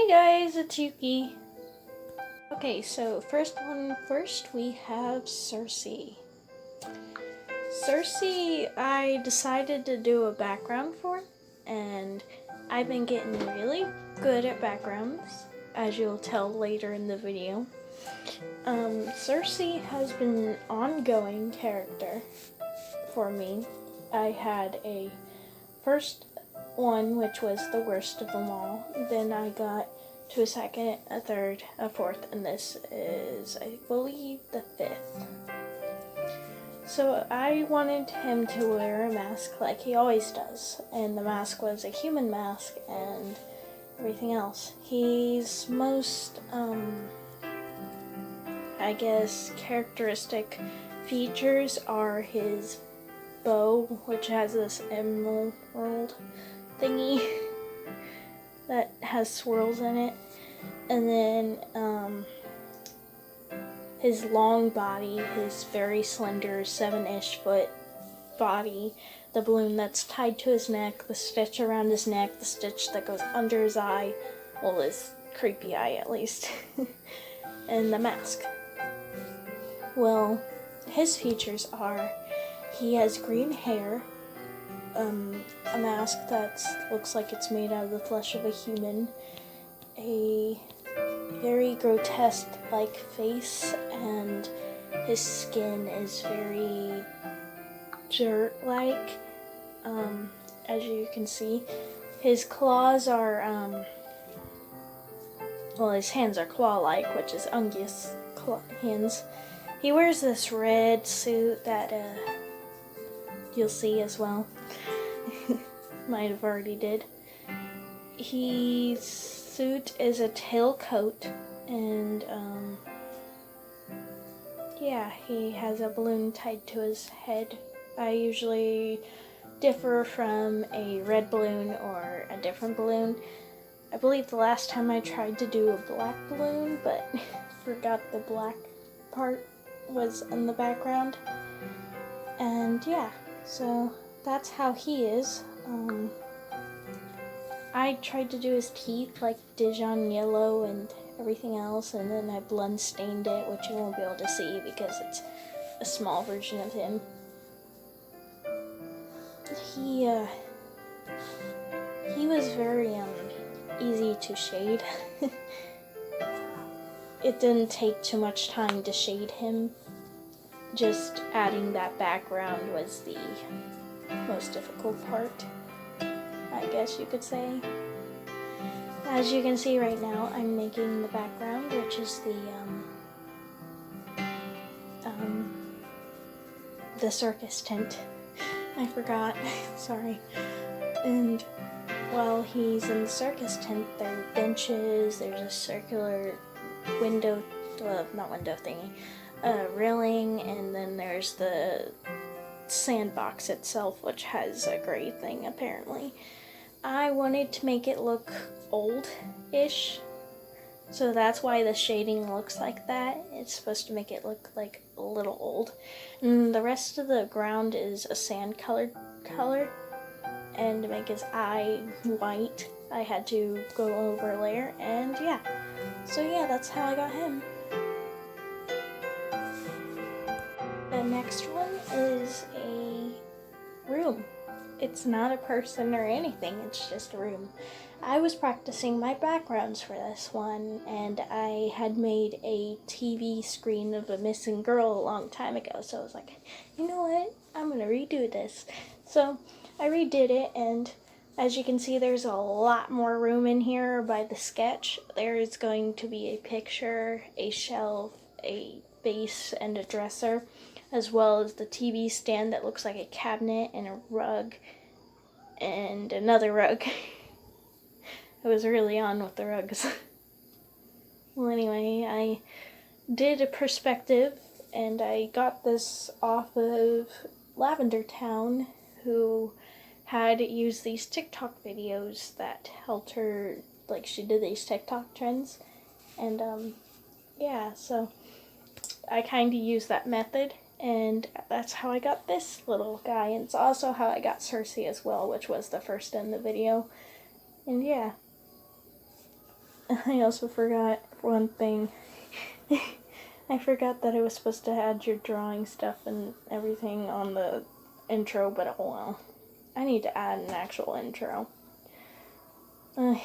Hey guys, it's Yuki. Okay, so first we have Cersei. Cersei, I decided to do a background for, and I've been getting really good at backgrounds, as you'll tell later in the video. Cersei has been an ongoing character for me. I had a first one, which was the worst of them all. Then I got to a second, a third, a fourth, and this is, I believe, the fifth. So I wanted him to wear a mask like he always does, and the mask was a human mask and everything else. His most, I guess, characteristic features are his bow, which has this emerald thingy that has swirls in it, and then his long body, his very slender 7-ish foot body, the balloon that's tied to his neck, the stitch around his neck, the stitch that goes under his eye, well, his creepy eye at least, and the mask. Well, his features are he has green hair, a mask that looks like it's made out of the flesh of a human, a very grotesque-like face, and his skin is very dirt-like, as you can see. His claws are, well, his hands are claw-like, which is Ungus hands. He wears this red suit that, you'll see as well. Might have already did. His suit is a tailcoat, and yeah, he has a balloon tied to his head. I usually differ from a red balloon or a different balloon. I believe the last time I tried to do a black balloon, but forgot the black part was in the background. And yeah, so that's how he is. I tried to do his teeth like Dijon yellow and everything else, and then I blend stained it, which you won't be able to see because it's a small version of him. He was very easy to shade. It didn't take too much time to shade him. Just adding that background was the most difficult part, I guess you could say. As you can see right now, I'm making the background, which is the circus tent. I forgot, sorry. And while he's in the circus tent, there are benches, there's a circular window, well, not window thingy, railing, and then there's the sandbox itself, which has a gray thing apparently. I wanted to make it look old-ish, so that's why the shading looks like that. It's supposed to make it look like a little old. And the rest of the ground is a sand-colored color, and to make his eye white, I had to go over a layer, and yeah. So yeah, that's how I got him. The next one is a room. It's not a person or anything, it's just a room. I was practicing my backgrounds for this one, and I had made a TV screen of a missing girl a long time ago, so I was like, you know what, I'm gonna redo this. So I redid it, and as you can see, there's a lot more room in here by the sketch. There is going to be a picture, a shelf, a base, and a dresser, as well as the TV stand that looks like a cabinet, and a rug, and another rug. I was really on with the rugs. Well, anyway, I did a perspective, and I got this off of Lavender Town, who had used these TikTok videos that helped her, like, she did these TikTok trends, and yeah, so I kind of used that method, and that's how I got this little guy, and it's also how I got Cersei as well, which was the first in the video, and yeah. I also forgot one thing. I forgot that I was supposed to add your drawing stuff and everything on the intro, but oh well. I need to add an actual intro. If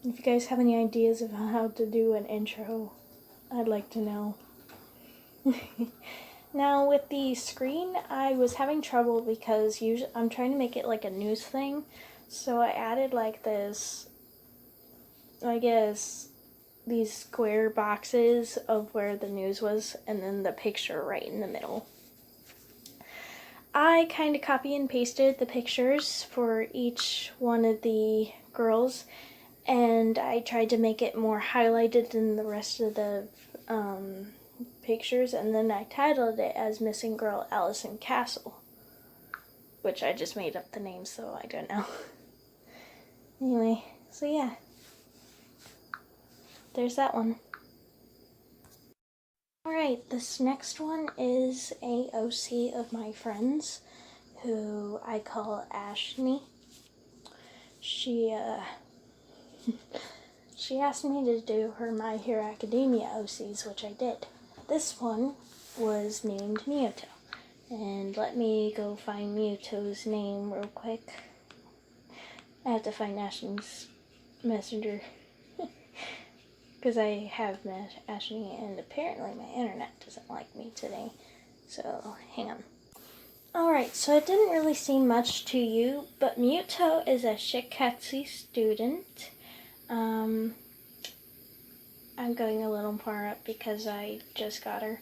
you guys have any ideas of how to do an intro, I'd like to know. Now with the screen, I was having trouble because usually I'm trying to make it like a news thing. So I added like this, I guess, these square boxes of where the news was and then the picture right in the middle. I kind of copy and pasted the pictures for each one of the girls, and I tried to make it more highlighted than the rest of the pictures, and then I titled it as Missing Girl Allison Castle, which I just made up the name, so I don't know. Anyway, so yeah, there's that one. Alright, this next one is a OC of my friends who I call Aashni. She asked me to do her My Hero Academia OCs, which I did. This one was named Muto. And let me go find Muto's name real quick. I have to find Aashni's messenger. Because I have met Aashni and apparently my internet doesn't like me today. So, hang on. Alright, so it didn't really seem much to you, but Muto is a Shiketsu student. I'm going a little far up because I just got her.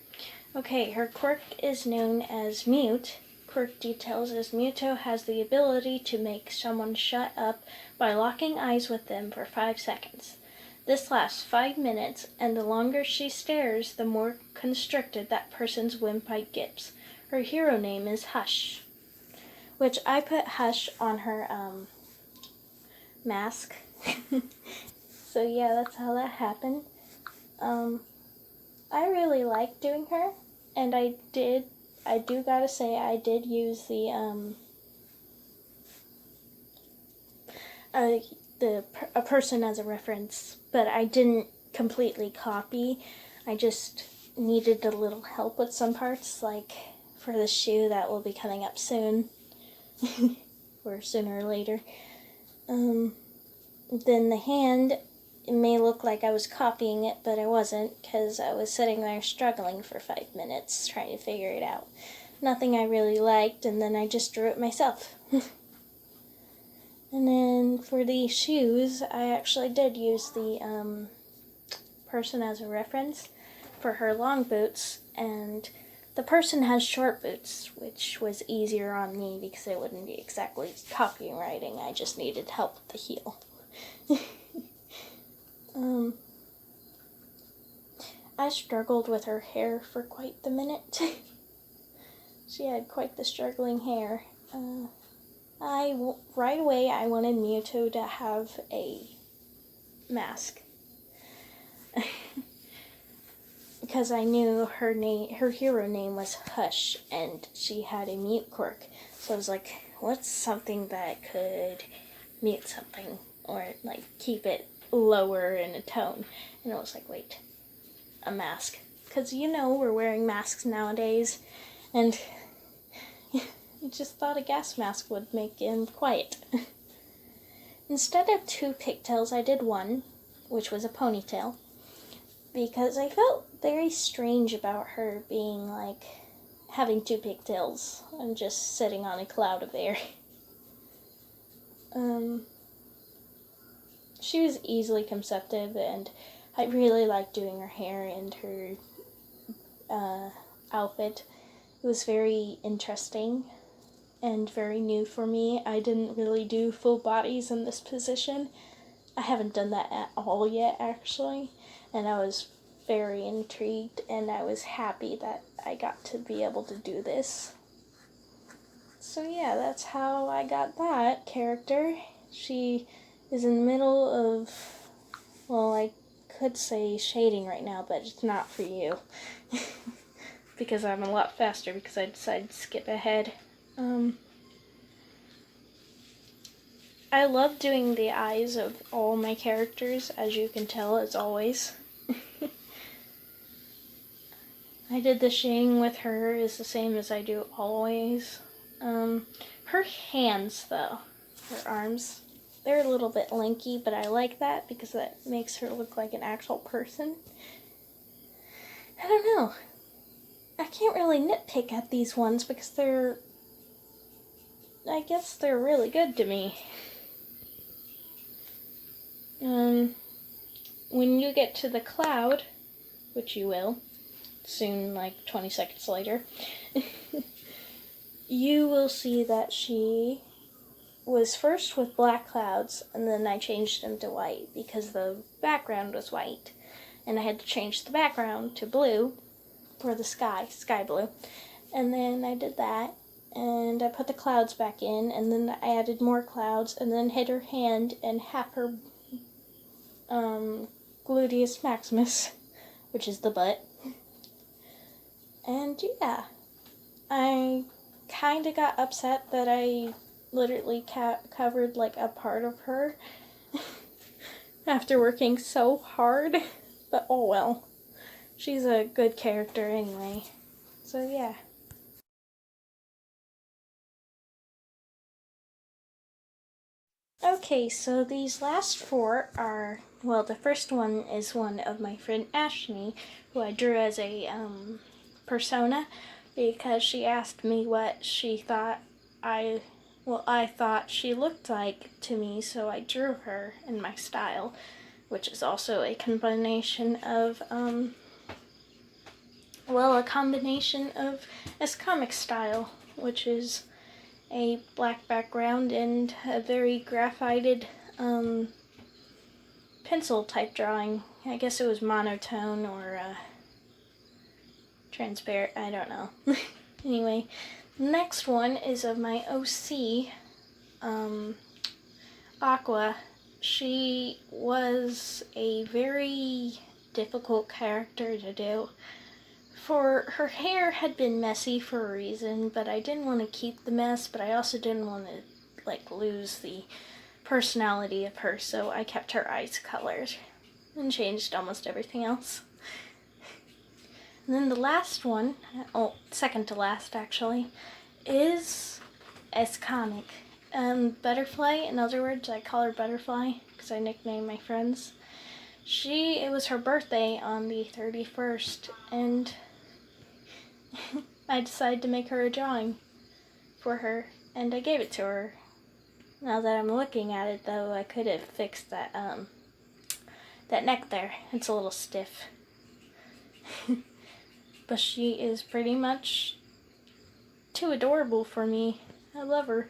Okay, her quirk is known as Mute. Quirk details is Muto has the ability to make someone shut up by locking eyes with them for 5 seconds. This lasts 5 minutes, and the longer she stares, the more constricted that person's windpipe gets. Her hero name is Hush, which I put Hush on her mask. So yeah, that's how that happened. I really like doing her, and I do gotta say I did use the a person as a reference, but I didn't completely copy. I just needed a little help with some parts, like for the shoe that will be coming up soon, or sooner or later. Then the hand, it may look like I was copying it, but I wasn't, because I was sitting there struggling for 5 minutes trying to figure it out. Nothing I really liked, and then I just drew it myself. And then for the shoes, I actually did use the person as a reference for her long boots, and the person has short boots, which was easier on me because it wouldn't be exactly copywriting. I just needed help with the heel. I struggled with her hair for quite the minute. She had quite the struggling hair. Right away I wanted Muto to have a mask. Because I knew her hero name was Hush, and she had a mute quirk. So I was like, what's something that could mute something, or like keep it lower in a tone? And I was like, wait, a mask. Because we're wearing masks nowadays, and I just thought a gas mask would make him quiet. Instead of 2 pigtails, I did 1, which was a ponytail, because I felt very strange about her being like having 2 pigtails and just sitting on a cloud of air. She was easily conceptive, and I really liked doing her hair and her outfit. It was very interesting and very new for me. I didn't really do full bodies in this position. I haven't done that at all yet, actually, and I was very intrigued, and I was happy that I got to be able to do this. So yeah, that's how I got that character. She is in the middle of, well, I could say shading right now, but it's not for you. Because I'm a lot faster because I decided to skip ahead. I love doing the eyes of all my characters, as you can tell, as always. I did the shading with her is the same as I do always. Her hands, though, her arms, they're a little bit lanky, but I like that because that makes her look like an actual person. I don't know. I can't really nitpick at these ones because I guess they're really good to me. When you get to the cloud, which you will, soon, like 20 seconds later, you will see that she was first with black clouds, and then I changed them to white because the background was white. And I had to change the background to blue for the sky blue. And then I did that, and I put the clouds back in, and then I added more clouds, and then hit her hand and half her gluteus maximus, which is the butt. And yeah, I kind of got upset that I literally covered like a part of her after working so hard, but oh well. She's a good character anyway, so yeah. Okay, so these last four are, well, the first one is one of my friend Aashni, who I drew as a persona, because she asked me what she thought I thought she looked like to me, so I drew her in my style, which is also a combination of, a combination of this comic style, which is a black background and a very graphited pencil type drawing. I guess it was monotone or transparent, I don't know. Anyway, the next one is of my OC, Aqua. She was a very difficult character to do. For her hair had been messy for a reason, but I didn't want to keep the mess, but I also didn't want to lose the personality of her, so I kept her eyes colored and changed almost everything else. And then the last one, second to last actually, is as comic. Butterfly, in other words, I call her Butterfly because I nicknamed my friends. It was her birthday on the 31st, and I decided to make her a drawing for her, and I gave it to her. Now that I'm looking at it, though, I could have fixed that neck there. It's a little stiff. But she is pretty much too adorable for me. I love her.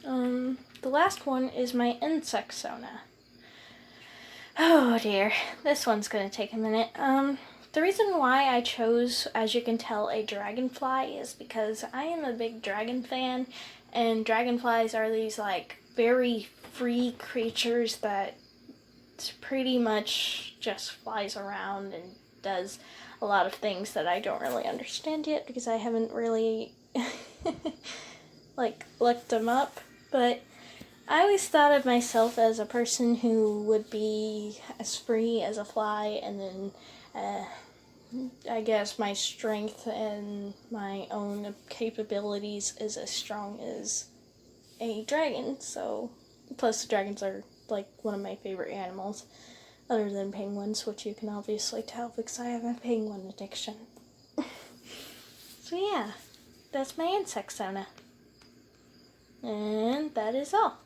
The last one is my insect sona. Oh dear, this one's gonna take a minute. The reason why I chose, as you can tell, a dragonfly is because I am a big dragon fan, and dragonflies are these very free creatures that pretty much just flies around and does a lot of things that I don't really understand yet because I haven't really looked them up, but I always thought of myself as a person who would be as free as a fly, and then I guess my strength and my own capabilities is as strong as a dragon. So, plus dragons are one of my favorite animals, other than penguins, which you can obviously tell because I have a penguin addiction. So yeah, that's my insect sona. And that is all.